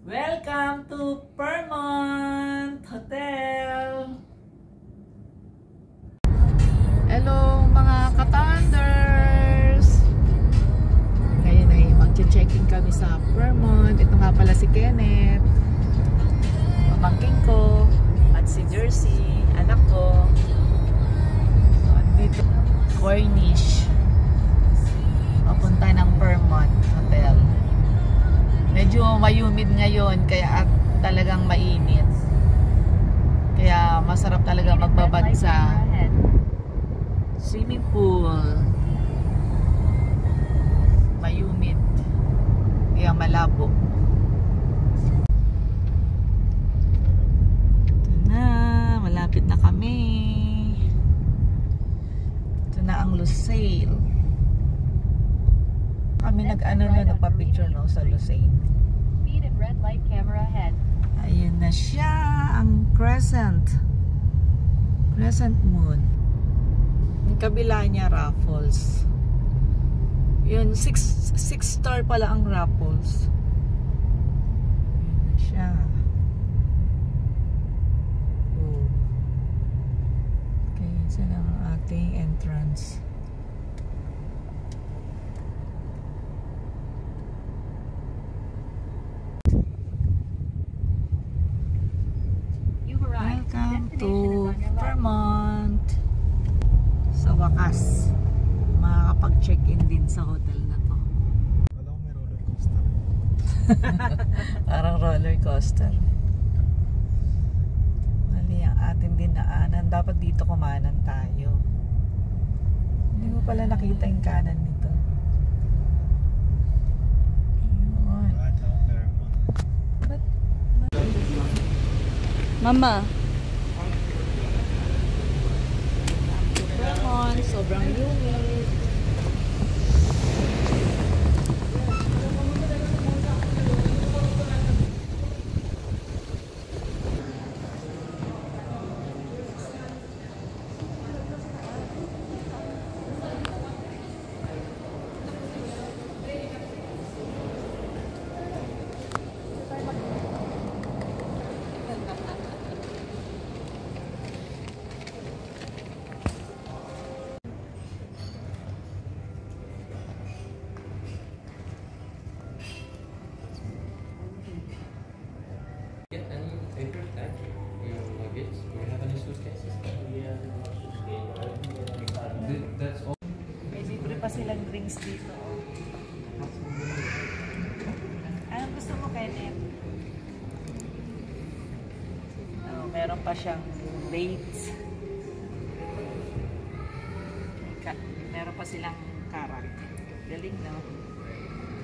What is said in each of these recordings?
Welcome to Fairmont Hotel! Hello mga ka-Thunders! Ngayon ay mag-checking kami sa Fairmont. Ito nga pala si Kenneth, pamangking ko, at si Jersey, anak ko. So, dito, Cornish. Papunta ng Fairmont Hotel. Medyo mayumid ngayon kaya talagang mainit. Kaya masarap talaga magbabad sa swimming pool. Mayumid. Kaya malabo. Ito na, malapit na kami. Ito na ang Lusail. Kami nagpa-picture no sa Lusail. Red light camera ahead. Ayun na siya, ang Crescent Moon. Yung kabila niya Raffles. Yun, 6 star pala ang Raffles. Ayun na siya. Oh. Okay, isa na ang ating entrance. Welcome to Fairmont. Sa wakas, makakapag-check-in din sa hotel na to. Alam ko may roller coaster. Parang roller coaster. Mali ang atin dinaanan. Dapat dito kumanan tayo. Hindi ko pala nakita yung kanan nito. Ayun. Mama. Sobrang humid. May libre pa silang drinks dito. Anong gusto mo, Kenneth? Oh, meron pa siyang dates. Meron pa silang karak. Galing, no?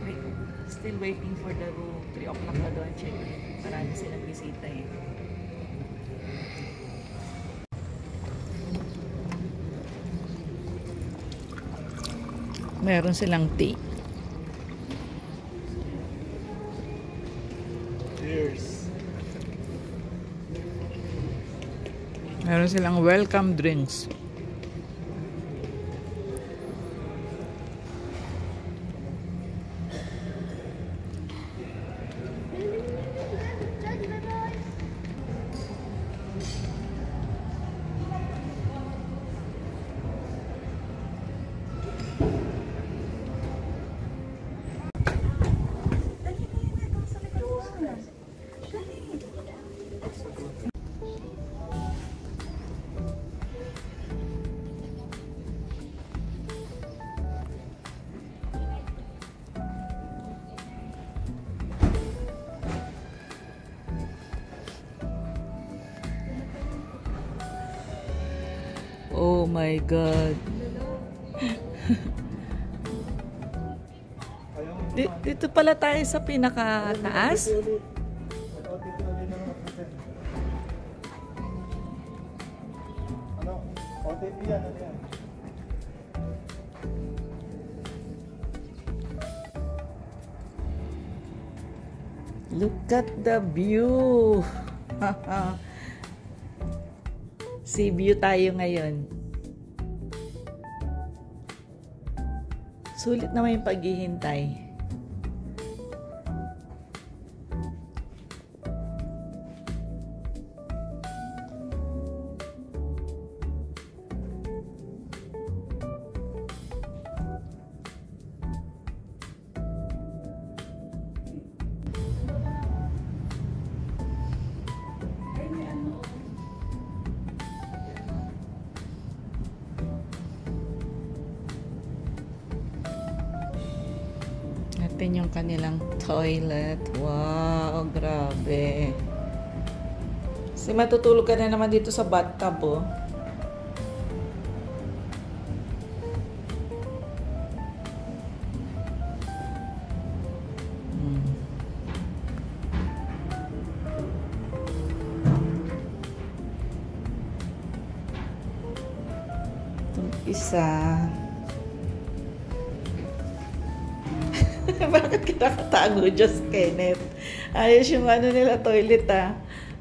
Wait, still waiting for the room. 3 o'clock na doon check. Marami silang bisita eh. Meron silang tea. Cheers. Meron silang welcome drinks. Oh my God. Dito pala tayo sa pinakataas. Ano? OTP yan, ano yan? Look at the view. Sea view tayo ngayon. Sulit naman yung paghihintay. natin yung kanilang toilet. Wow, grabe. Kasi matutulog ka na naman dito sa bathtub, oh. Isa. Bakit kinakatago, Diyos, Kenneth? Ayos yung ano nila, toilet, ah.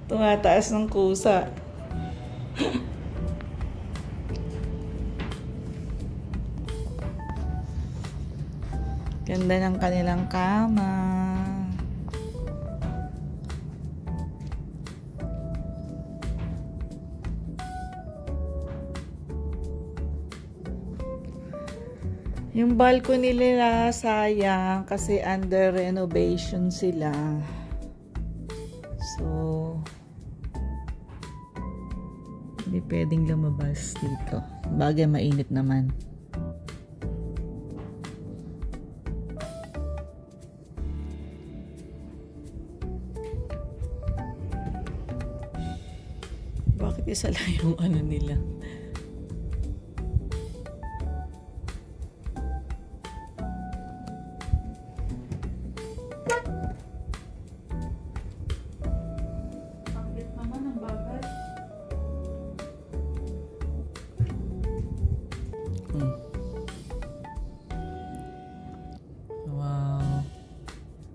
Tumataas ng kusa. Ganda ng kanilang kama. Yung balcony nila, sayang kasi under renovation sila. So, hindi pwedeng lumabas dito. Bagay mainit naman. Bakit isa lang yung ano nila? Wow.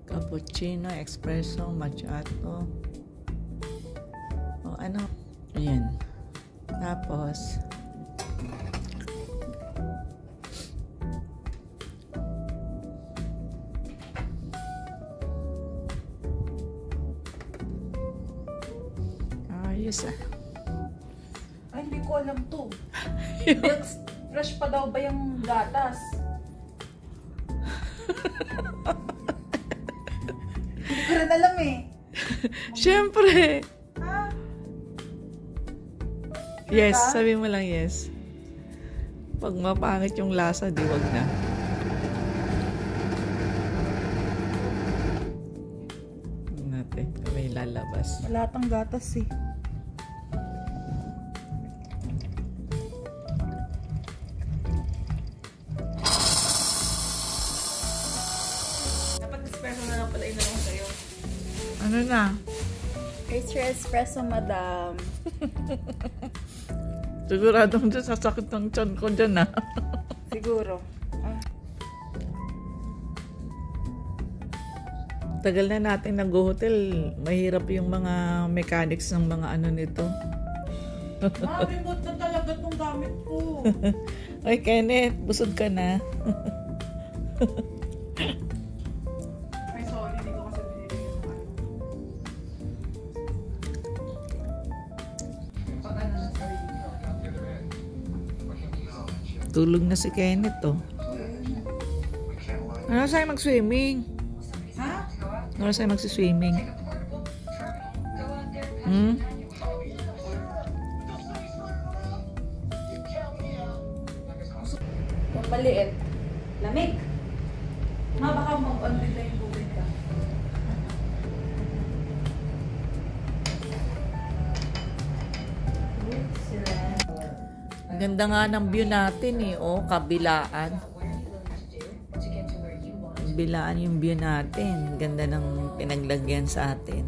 Cappuccino, espresso, macchiato. O ano? Ayan. Tapos ayos, ah. Ay, hindi ko alam to. Milk fresh pa daw ba yung gatas? Hindi ko rin alam eh. Siyempre. Ha? Yes, Diba? sabi mo lang yes. Pag mapangit yung lasa, di wag na. Natin, may lalabas. Wala tang gatas eh. Dapat espresso na lang pala inanong sa'yo. Ano na? It's your espresso, madam. Siguradong dyan sasakit ng tiyan ko dyan, ah. Siguro. Ah. Tagal na natin nag-hotel. Mahirap yung mga mechanics ng mga ano nito. Mabimot na talaga tong gamit ko. Ay, Kenneth, busog ka na. Ay, sorry. Hindi ko kasi binili yung ano. Pag ano na, sorry. Tulog na si Kenneth, oh. Ano sa'yo mag-swimming? Ha? Ano sa'yo mag-swimming? Hmm? Yung maliit. Lamig. Ma, baka mag-on-din na yung tubig ka. Ang ganda nga ng view natin, eh. Oh, kabilaan. Kabilaan yung view natin. Ganda ng pinaglagyan sa atin.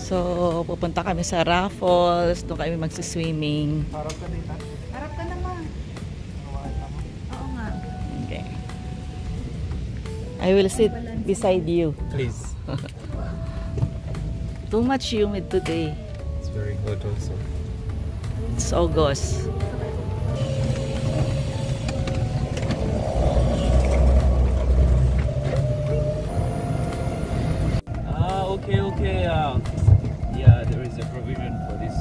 So, pupunta kami sa Raffles. Doon kami magsiswimming. Harap ka dito. Harap ka naman. Oo nga. Okay. I will sit beside you. Please. Too much humid today. It's very good also. It's August. Okay. Yeah, there is a provision for this.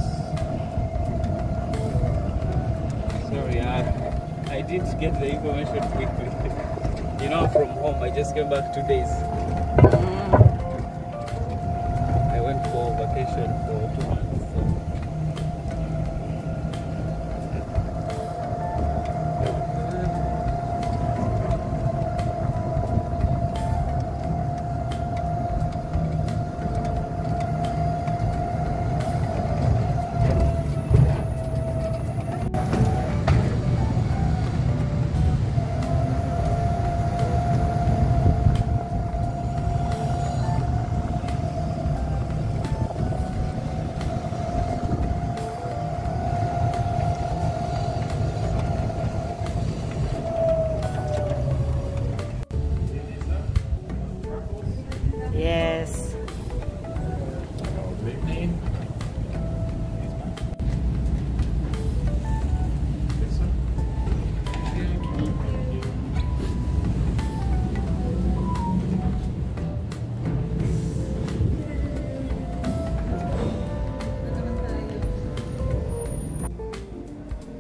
Sorry, I didn't get the information quickly. You know, from home, I just came back 2 days. I went for vacation for 2 months. So. Yes. Big name. This one.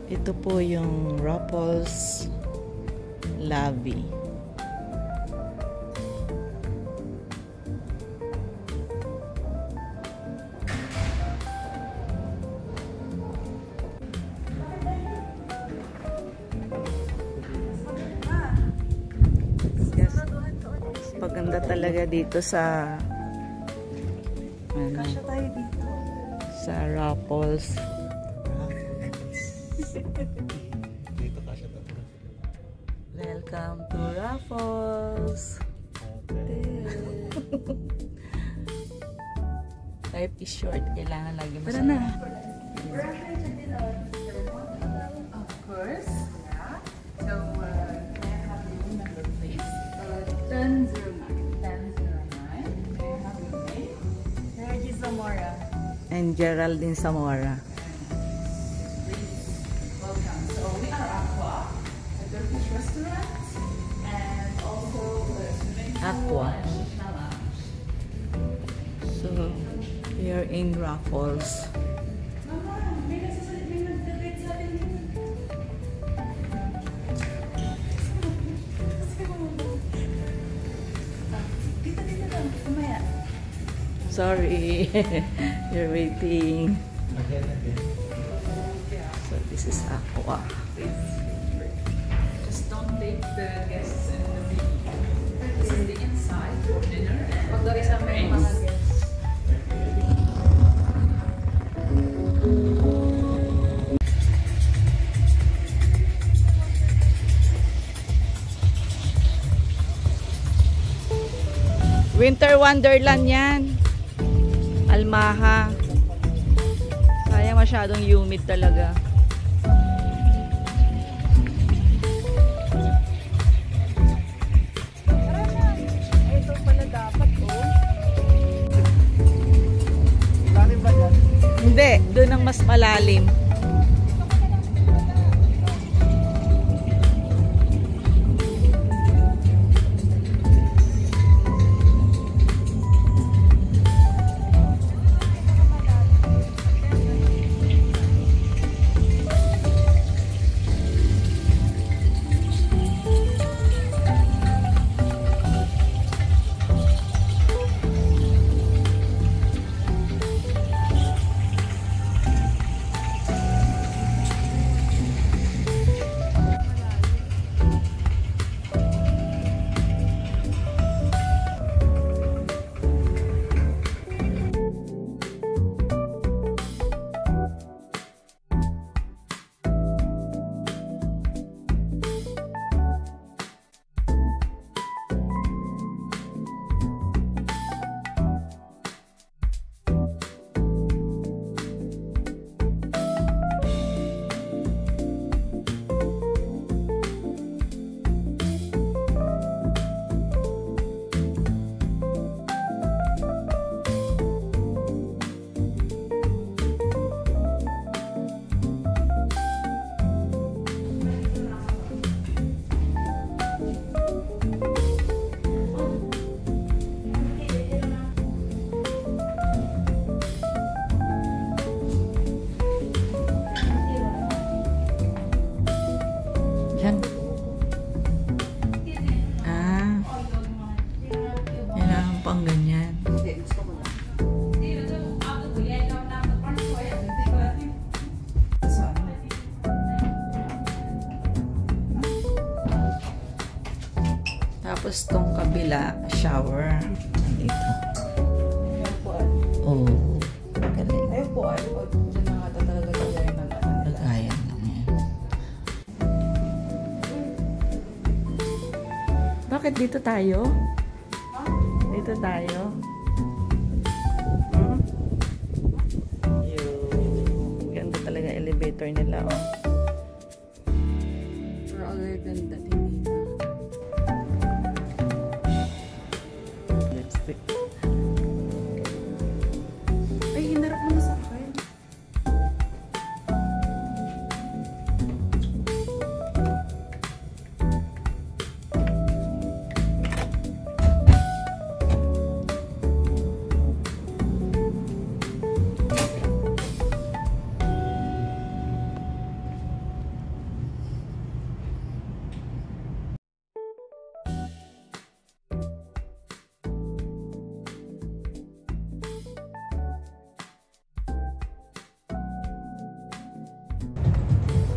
Ito po yung Raffles Lavi. Yes. Paganda talaga dito sa ano, Kasya tayo dito. sa Raffles. Dito kasya to. Welcome to Raffles. Life is short. Kailangan lagi Tara masaya. na. Of course. Yeah. So, can I have your room number, please? 1009. 1009. May I have your name? Reggie Zamora. And Geraldine Zamora. Please, welcome. So, we are Aqua, a Turkish restaurant, and also a swimming pool Aqua. and Shishna Lounge. So, we are in Raffles. Mama, may nag-date sa atin dito. Dito lang, kumaya. Sorry. You're waiting. Again. So, this is Aqua. Just don't take the guests in the view. This is the inside for dinner and drinks. Winter Wonderland yan. Almaha. Sayang masyadong humid talaga. Ito pala dapat Ilalim ba yan? Hindi, doon ang mas malalim. Tapos tong kabila, shower. Dito. Oh, galing. Ayun po, dyan na talaga lagayan ng ano nila. Lagayan lang yan. Bakit dito tayo? Dito tayo? Hmm? Yung ganda talaga elevator nila, oh. Pero other than that, hindi na. Let's see. Ay, hinarap mo na sa akin.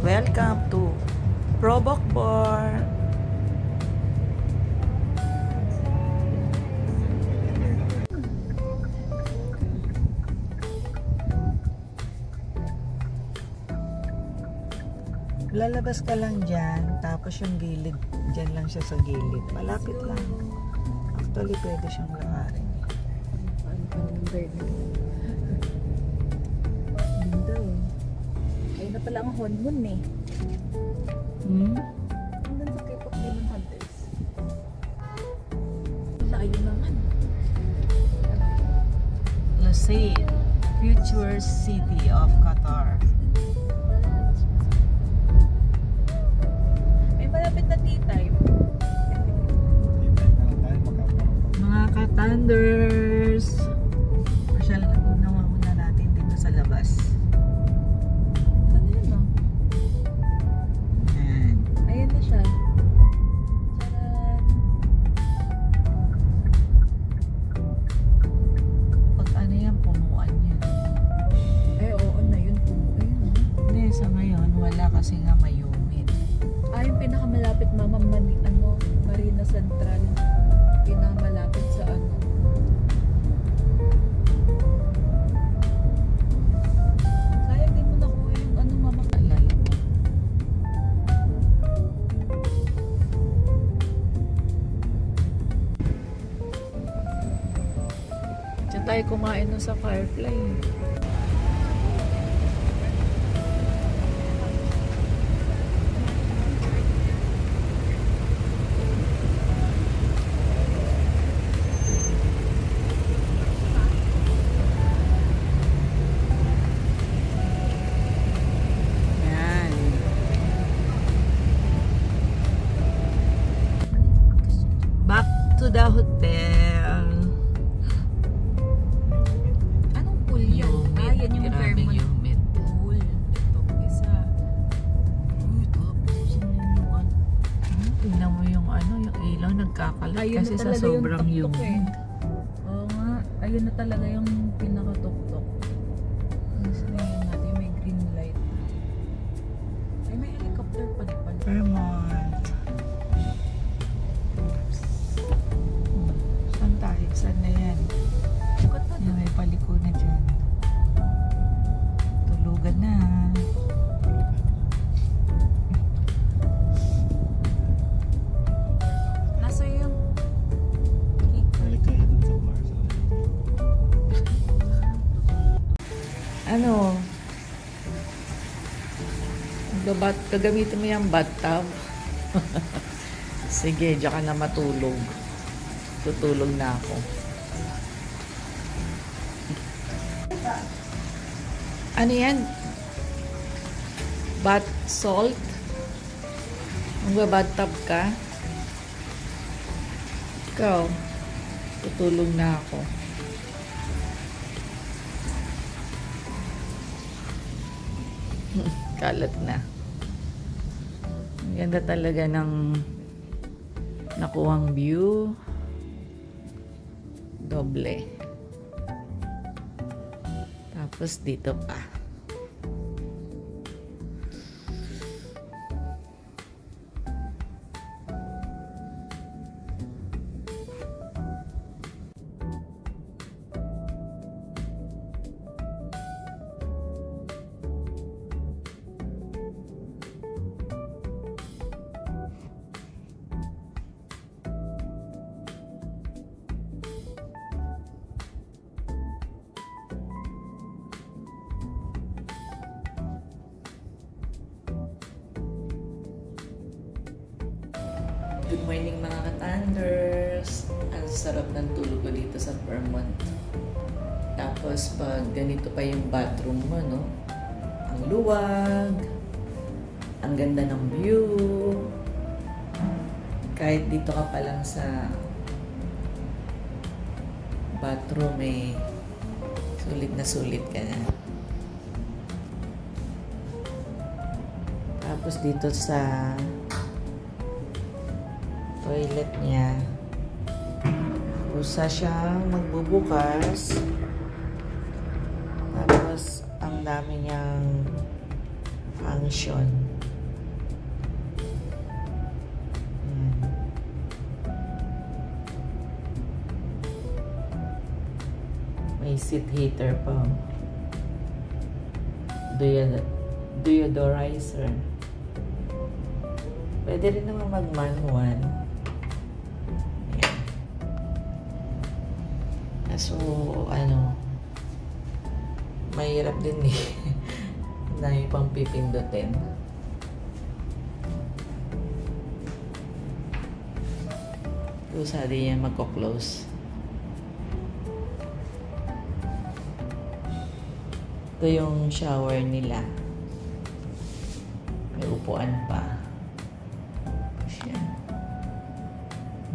Welcome to Probok Bar. Lalabas ka lang dyan, tapos yung gilid, dyan lang siya sa gilid. Malapit lang. Actually, pwede siyang lakarin. Ano pa naman bird? Ganda eh. Ayun na pala ang honeymoon eh. Hmm? Hanggang sa K-pop Demon Hunters. Layo naman. Lusail, future city of Qatar. May malapit na tea time. Mga Katanders! Masyal, unawa muna natin dito sa labas. Ano yun no? Yan. Ayan na siya. Tcharan! Pag ano yan, punuan yan. Ay, oo na yun po. Ayun. Hindi, sa ngayon, wala kasi nga may humid. Ah, yung pinakamalapit mama Marina Central. Pinakamalapit sa ano. Sayang din mo nakuha yung ano mama. Alala mo. Diyan tayo kumain nun sa Firefly. Yan. Back to the hotel. Anong pool yan? Ah, yan yung Grabe Vermont humid. pool. Ito, isa. Uy, tapos yung ano. Tingnan mo yung ano, yung ilaw nagkakalat Ayun kasi na sa talaga yung sobrang tuktok eh. humid. Oo nga. Ayun na talaga yung pinakatuktok. Mas na yan natin. May green light. Ay, may helicopter pa pala. Vermont. Saan tayo? Saan na yan? Sukat na Yung may paliko na dyan. Tulugan na. Nasa yung Balik kayo dun sa bar. Ano? Gagamitin mo yung bathtub. Sige, diyan ka na matulog. Tutulog na ako. Ano yan? Bath salt? Magbabathtub ka? Ikaw, tutulog na ako. Kalat na. Ang ganda talaga ng nakuhang view. Doble. Tapos dito pa. Morning mga ka-Thunders. Ang sarap ng tulog ko dito sa Vermont. Tapos pag ganito pa yung bathroom mo, no? Ang luwag. Ang ganda ng view. Kahit dito ka pa lang sa bathroom, sulit na sulit ka na. Tapos dito sa toilet niya, usa siyang magbubukas. Tapos ang dami niyang function. May seat heater pa. Deodorizer. Pwede rin naman mag-manual. Ayan. So, mahirap din na pang pipindutin. Kusa din yan magko-close. Ito yung shower nila. May upuan pa. Yan.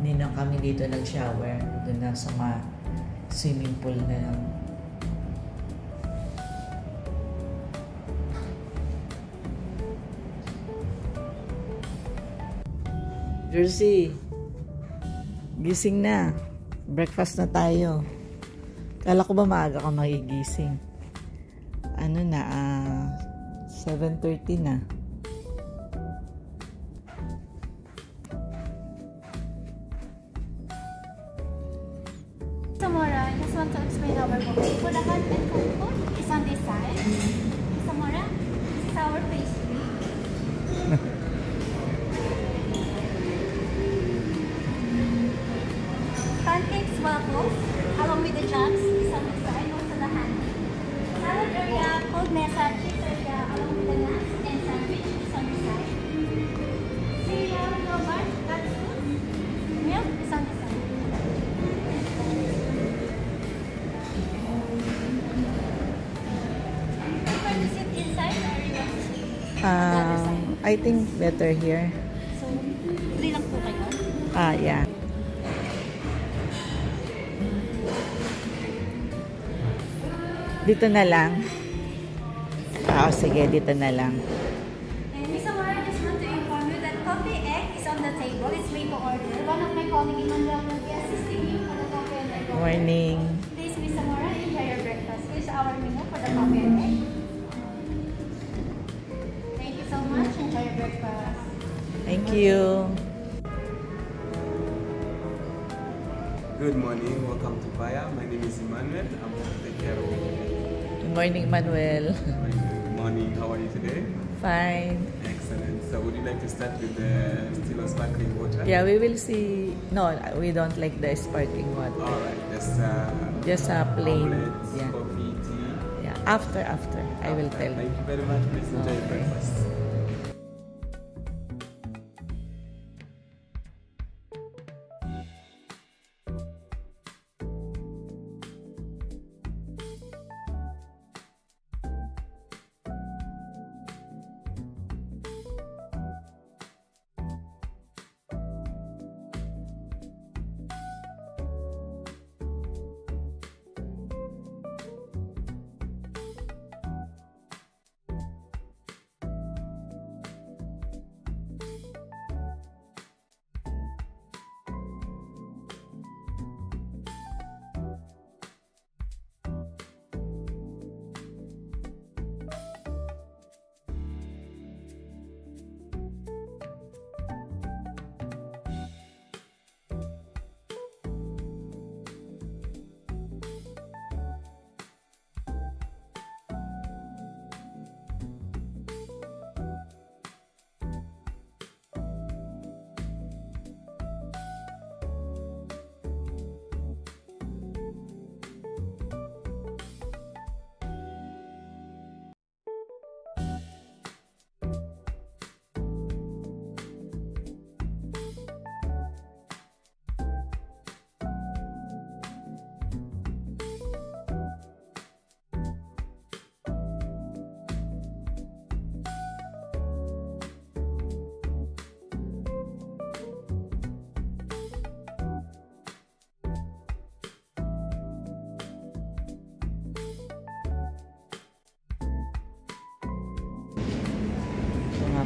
Hindi na kami dito nag-shower. Doon na sa swimming pool na lang. Jersey, gising na. Breakfast na tayo. Kala ko ba maaga ka magigising? 7:30 na. Samora, I just want to explain our booking. For the hot and cold food, it's on this side. Samora, this is our pastry. Pancakes, waffles, along with the jams, is on this side. Also the honey. Salad area, cold mesa, cheese area, along with the nuts and sandwich is on this side. Cereal, yogurt, that's food. Milk is on this side. I think better here. So, 3 lang po kayo? Yeah. Dito na lang. Sige, dito na lang. And Miss Amara, I just want to inform you that coffee egg is on the table. It's made to order. One of my colleagues in Manila will be assisting you for the coffee and egg. Morning. Please, Miss Amara, enjoy your breakfast. Here's our menu for the coffee and egg. Thank you so much. Enjoy your breakfast. Thank you. Good morning, welcome to Paya. My name is Emmanuel. I'm going to take care of you. Good morning, Manuel. Good morning, how are you today? Fine. Excellent. So would you like to start with the still or sparkling water? Yeah, we will see. No, we don't like the sparkling water. Alright, Just plain. omelets, Yeah. coffee, tea. Yeah. After, I will tell you. Thank you very much. Please enjoy your Okay. breakfast.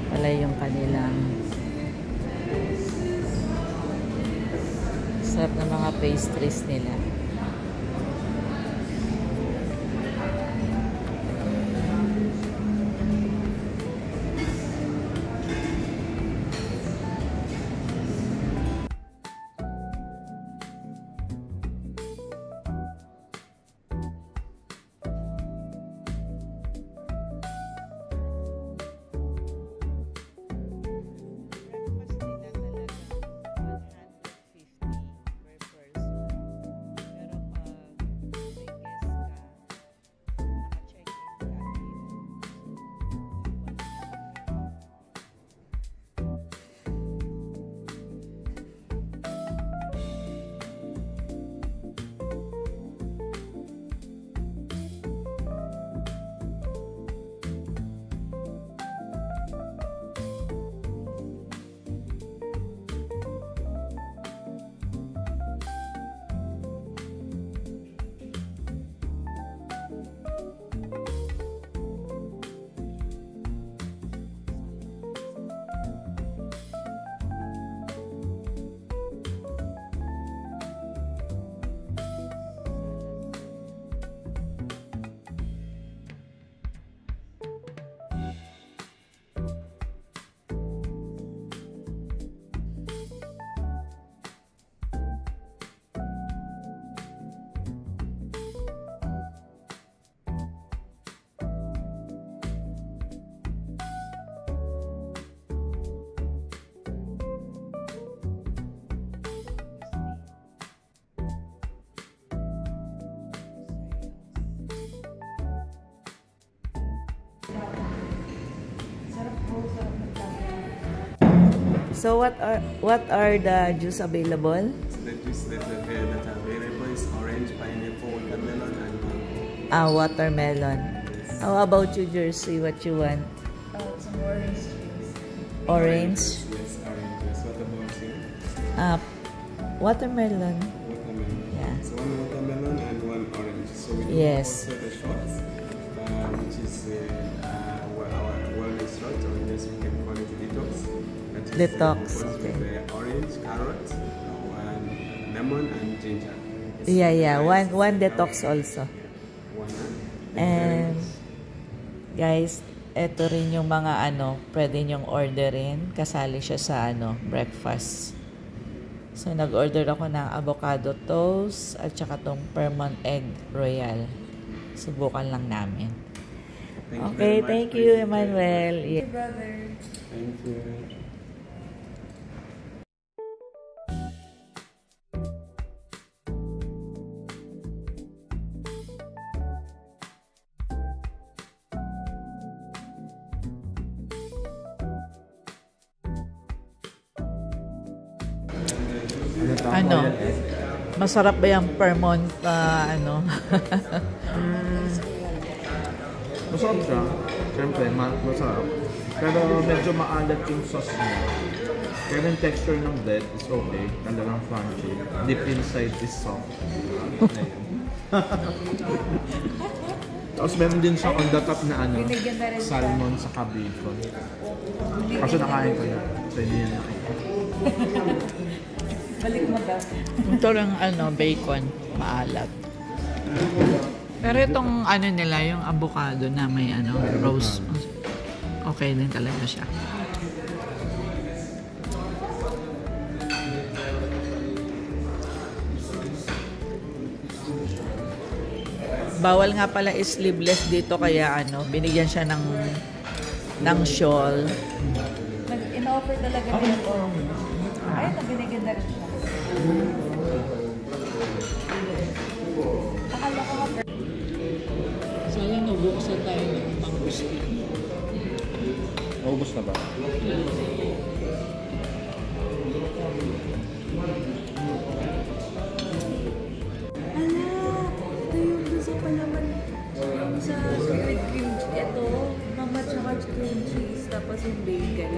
pala yung kanilang sarap na mga pastries nila. So what are the juice available? So the juice that are available is orange, pineapple, watermelon, and mango. Watermelon. Yes. How about you, Jersey? What you want? Some orange juice. Orange? Yes, oranges. What about you? Watermelon. Watermelon. Yeah. So one watermelon and one orange. So we do Yes. also the shots, which is our wellness shot, or yes, we can call it detox. That is, Detox, composed okay. with orange, carrot, and lemon and ginger. It's Yeah. nice. One detox also. One, And guys, eto rin yung mga pwede nyong orderin. Kasali siya sa breakfast. So nag-order ako ng avocado toast at saka tong Permon egg royal. Subukan lang namin. Okay, thank you, Emmanuel. Yeah. Brother. Thank you. Masarap ba yung Permon Masarap siya. Siyempre, masarap. Pero medyo maalat yung sauce niya. Pero yung texture ng bread is okay. Talagang crunchy. Deep inside is soft. Tapos meron din siya on the top na salmon sa bacon. Kasi nakain ko yan. So hindi yan nakita. Balik mo daw. Ito lang bacon, maalat. Pero itong nila, yung avocado na may roast, okay din talaga siya. Bawal nga pala sleeveless dito kaya binigyan siya ng shawl. In-offer talaga nila ko. Ay, nabinigyan na rin siya. Akala ko nga. Sayang nabuksan tayo ng pang-crispy. Maubos na ba? Sa palaman sa with cream cheese. Ito, mama tsaka cream cheese. Tapos yung bacon.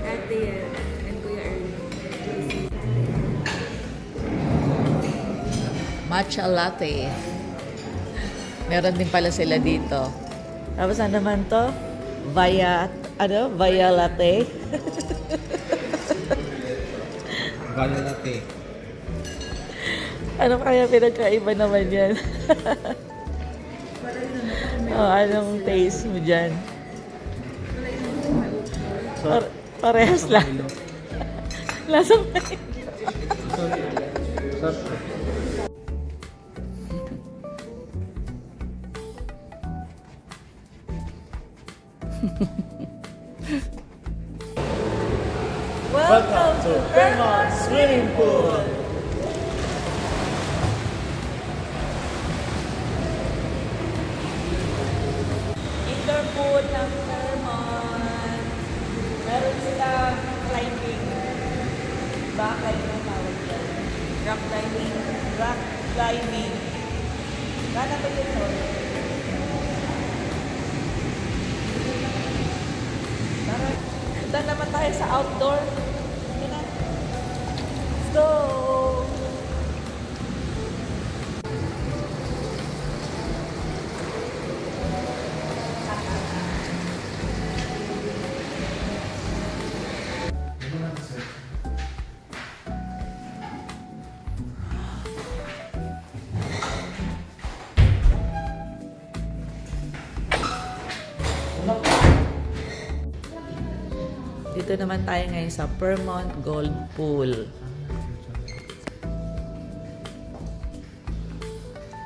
Ate yan. And Kuya Ernie. Matcha latte. Meron din pala sila dito. Tapos ano naman to? Via Ano? Via latte? Vanilla latte. Ano kaya pinagkaiba naman yan? Anong taste mo dyan? Parehas lang. Lasang Welcome to Fairmont Swimming Pool! Indoor pool ng Fairmont. Meron silang climbing. Bakal yung tawag dyan. Rock climbing. Rock climbing. Gana ba yun to? Tara, punta naman tayo sa outdoor. Let's go! Dito naman tayo ngayon sa Fairmont Gold Pool.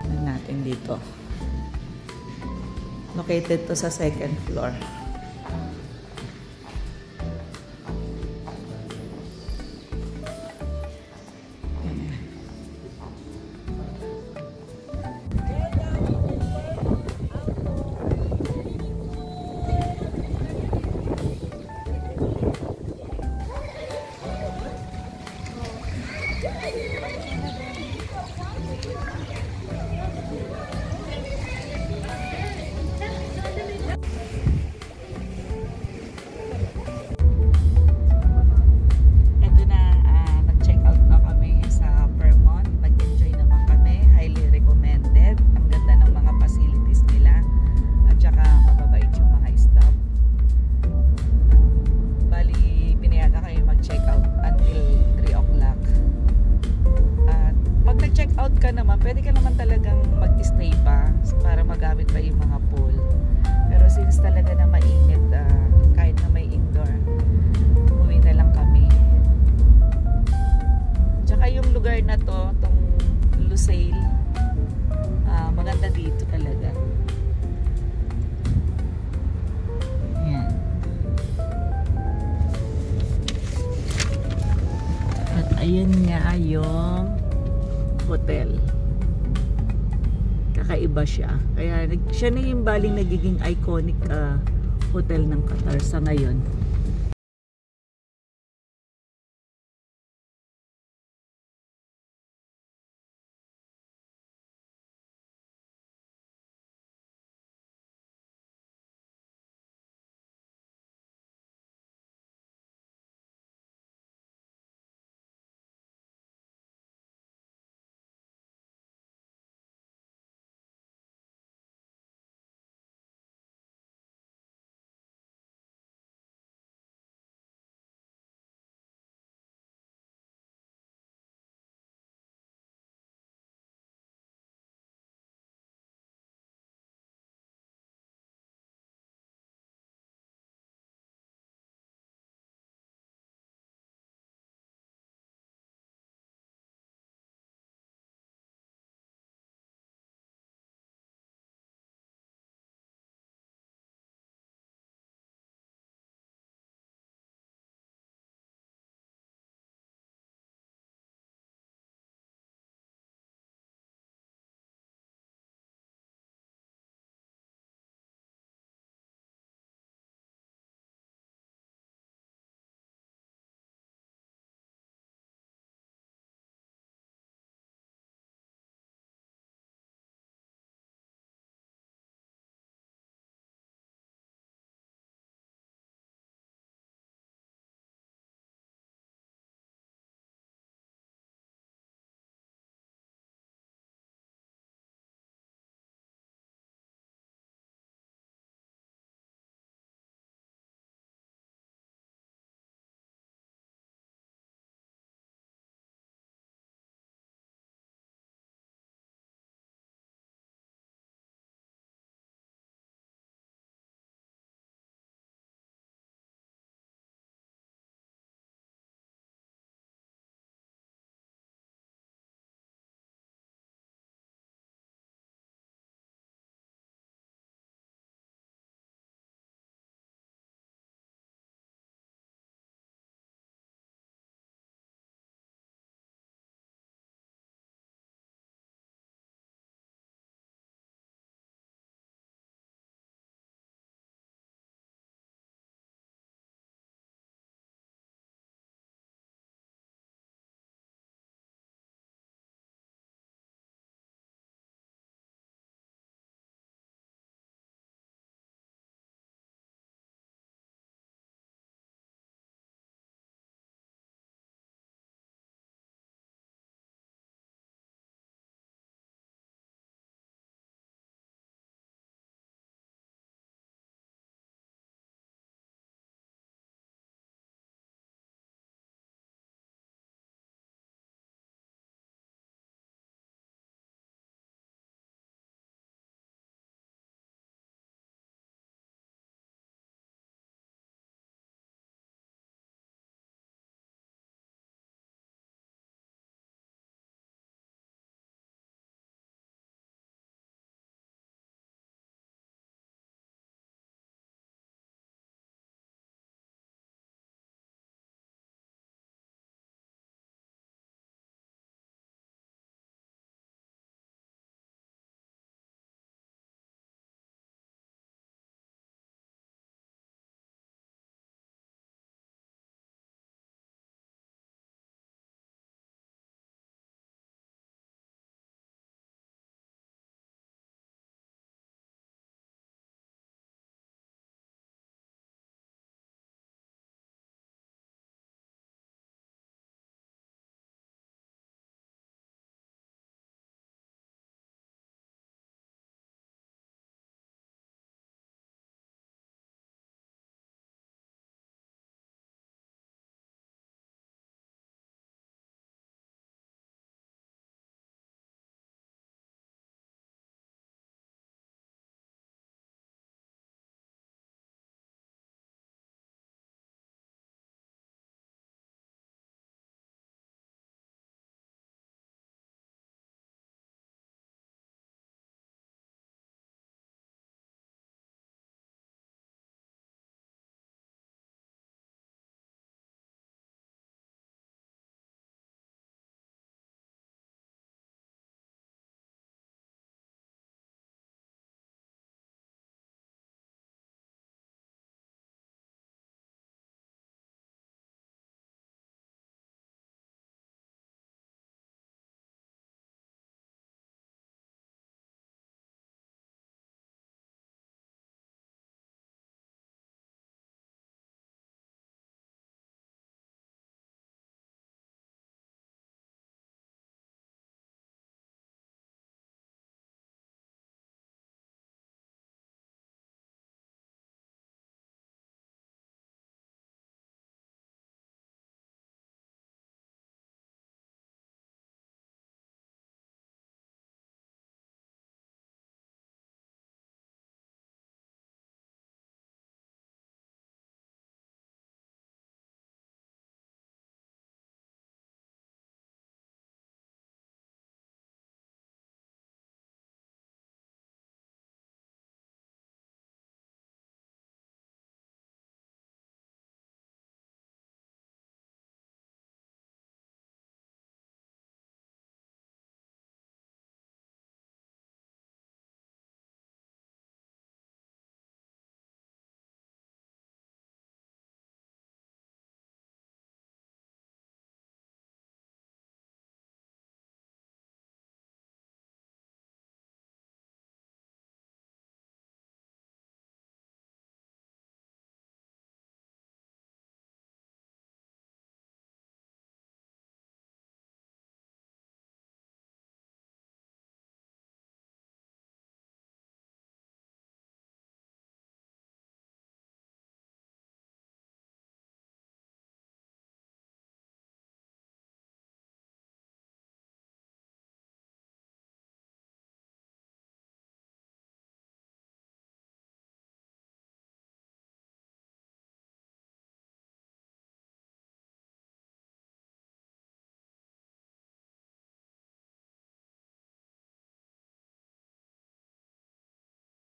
Ano natin dito? Located to sa second floor. Pwede ka naman talagang mag-stay pa para magamit pa yung mga pool. Pero since talaga na mainit, kahit na may indoor, uwi na lang kami. Tsaka yung lugar na to, tong Lusail, maganda dito talaga. Ayan. At ayan nga yung hotel. Kakaiba siya. Kaya siya na yung baling nagiging iconic hotel ng Qatar sa ngayon.